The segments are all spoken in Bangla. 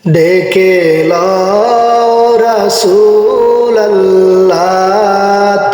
ডেকে লও রাসূলুল্লাহ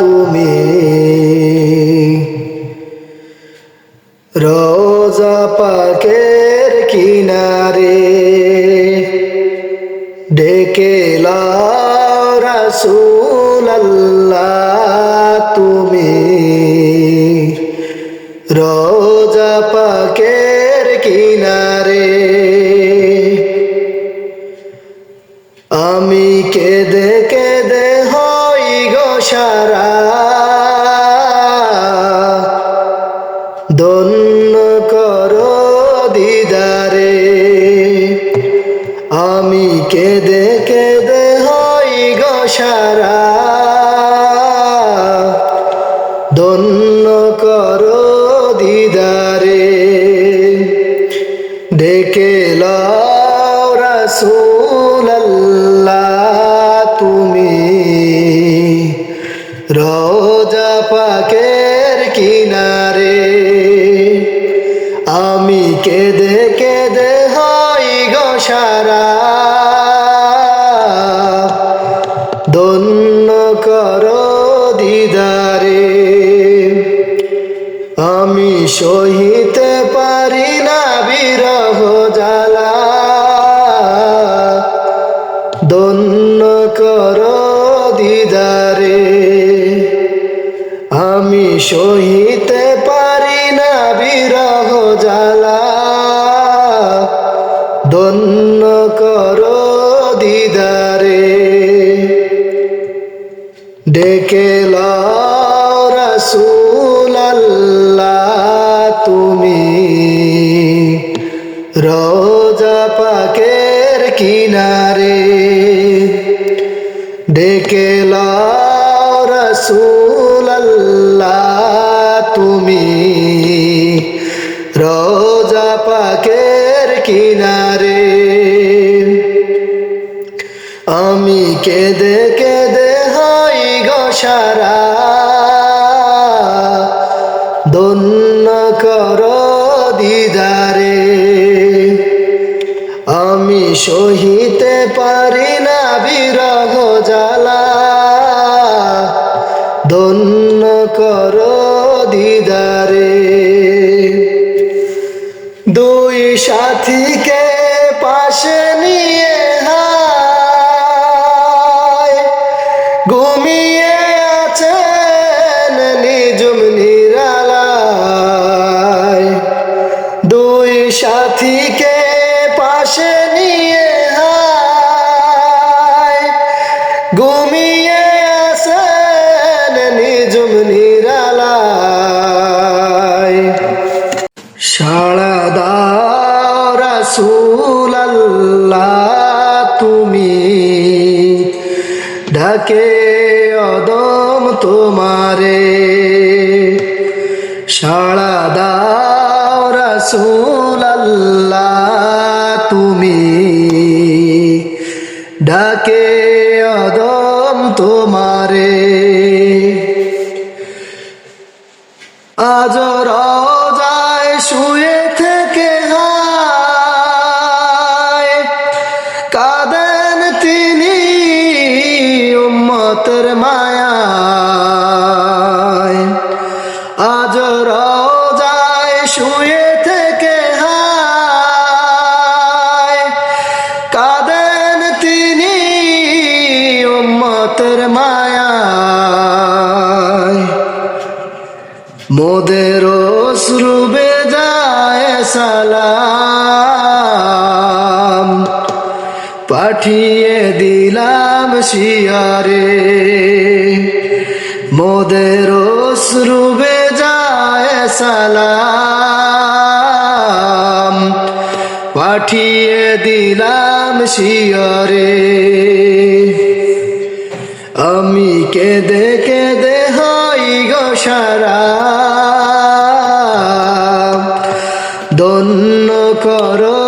তুমি রোজা পাকের কিনারে। ডেকে লও রাসূলুল্লাহ তুমি রোজা পাকের কিনারে। আমি কেঁদে কেঁদে হই গো সারা, ধন্য করো দিদারে। আমি কেঁদে কেঁদে হই গো সারা, ধন্য করো দিদারে। ডেকে লও রাসূলুল্লাহ তুমি রোজা পাকের কিনারে। আমি কেঁদে কেঁদে হই গো সারা, ধন্য করো দিদারে। আমি সহিতে পারি না বিরহ জ্বালা, ধন্য করো দিদারে। আমি সহিতে পারি না বিরহ জ্বালা, ধন্য করো দিদারে। ডেকে লও রাসূলুল্লাহ তুমি রোজা পাকের কিনারে। ডেকে লও রাসূলুল্লাহ তুমি রোজা পাকের কিনারে। আমি কেঁদে কেঁদে হই গো সারা, ধন্য করো দিদারে। আমি সহিতে পারি না বিরহ জ্বালা, ধন্য করো দিদারে। দুই সাথীকে পাশে নিয়ে ঘুমিয়ে আছেন নিজুম নিরালায়। দুই সাথীকে পাশে নিয়ে ঘুমিয়ে আছেন নিজুম নিরালায়। সাড়া দাও রাসূলুল্লাহ তুমি ডাকে অদম তোমারে। সাড়া দাও রাসূলুল্লাহ তুমি ডাকে অদম তোমারে। আজ রোজায় শুয়ে থেকে কাঁদেন তিনি উম্মতের মায়ায়। আজ রোজায় শুয়ে থেকে কাঁদেন তিনি উম্মতের মায়ায়। মোদের অশ্রু বেজায় সালাম পাঠিয়ে দিলাম শিয়ারে। মোদের অশ্রু বেজায় সালাম পাঠিয়ে দিলাম শিয়ারে। আমি কেঁদে কেঁদে হই গো সারা, ধন্য করো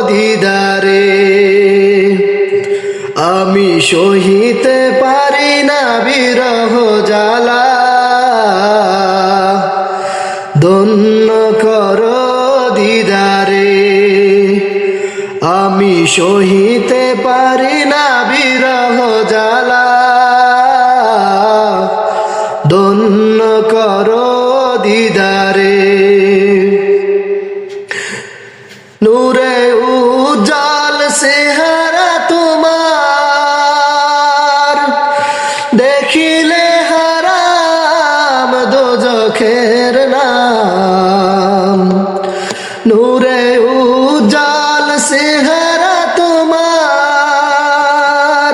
দিদারে। আমি সহিতে পারি না বিরহ জ্বালা, ধন্য করো দিদারে। আমি সহিতে পারি না বিরহ জ্বালা ধন্য করো দিদারে নূরে উজ্জ্বল চেহারা তোমার দেখিলে হারাম দোজখের নাম নূরে উজ্জ্বল চেহারা তোমার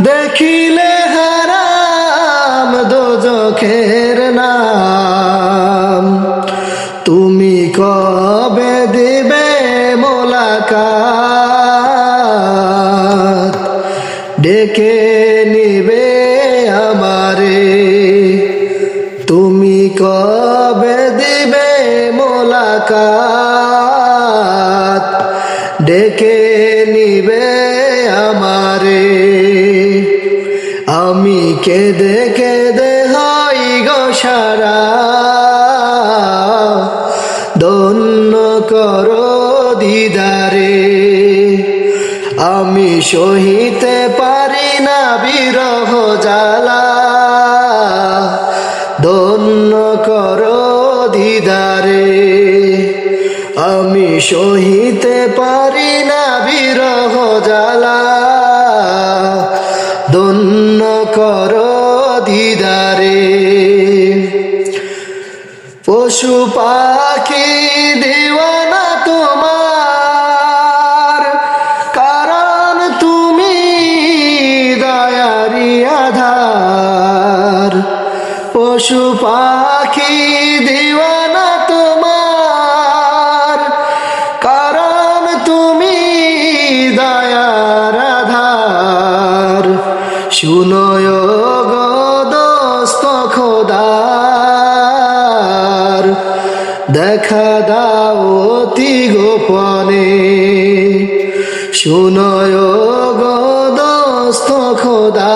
দেখিলে হারাম দোজখের নাম তুমি কবে দিবে মোলাকাত ডেকে নিবে আমারে তুমি কবে দিবে মোলাকাত ডেকে নিবে আমারে আমি কেঁদে কেঁদে হই গো সারা ধন্য করো দিদারে আমি সহিতে পারি না বিরহ জ্বালা ধন্য করো দিদারে আমি সহিতে পারি না বিরহ জ্বালা ধন্য করো দিদারে পশু পাখি দিওয়ানা তোমার কারণ তুমি দয়ারি আধার পশু পাখি দিওয়ানা তোমার কারণ তুমি দয়ার আধার শুনয় গো দোস্ত খোদার দেখা দাও অতি গোপনে শুনয় গো দোস্ত খোদার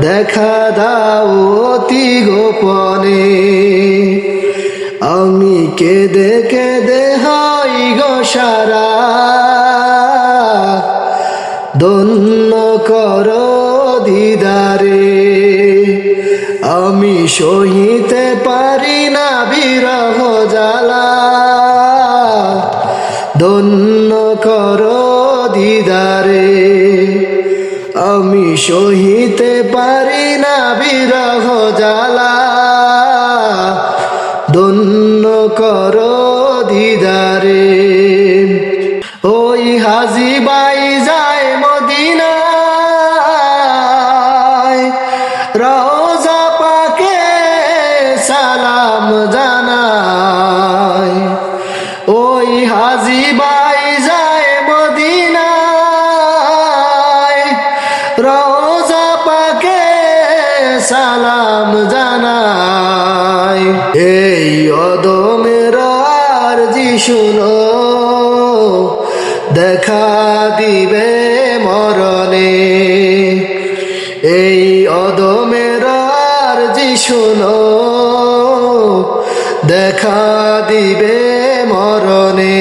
দেখা দাও অতি গোপনে আমি কেঁদে কেঁদে হই গো সারা ধন্য করো দিদারে আমি সহিতে পারি না বিরহ জ্বালা ধন্য করো দিদারে আমি সহিতে পারি না বিরহ জ্বালা ধন্য করো দিদারে ওই হাজি বাই যায় মদিনায় রওজা পাকে সালাম জানায় ওই হাজি বাই যায় মদিনায় রওজা পাকে সালাম জানায় এই অদমের আরজি শুনো দেখা দিবে মরণে এই অদমের আরজি শুনো দেখা দিবে মরণে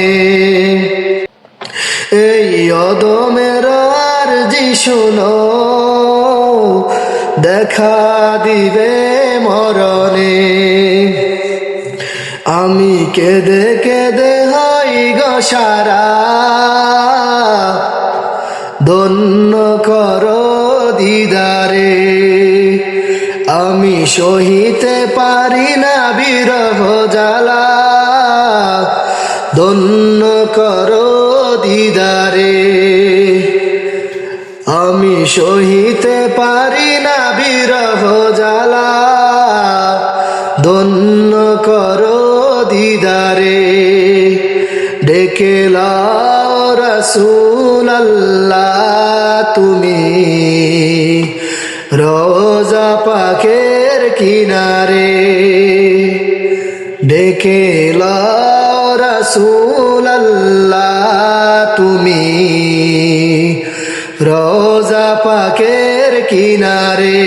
এই অদমের আরজি শুনো দেখা দিবে মরণে আমি কেঁদে কেঁদে হই গো সারা ধন্য করো দিদারে আমি সহিতে পারি না বিরহ জ্বালা ধন্য করো দিদারে আমি সহিতে পারি না বিরহ জ্বালা ধন্য করো দিদারে ডেকে লাও রাসূলুল্লাহ তুমি রোজা পাকের কিনারে ডেকে লাও রাসূলুল্লাহ তুমি রোজা পাকের কিনারে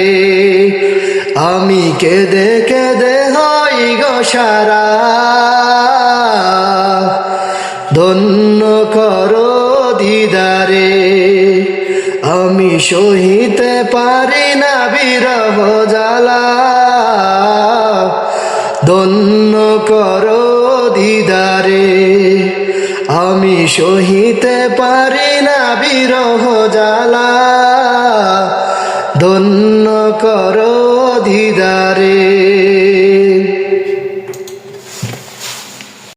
আমি কেঁদে কেঁদে হই গো সারা ধন্য ধন্য করো দিদারে। আমি সহিতে পারি না বিরহ জ্বালা, ধন্য করো দিদারে। আমি সহিতে পারি না বিরহ জ্বালা, ধন্য করো দিদারে।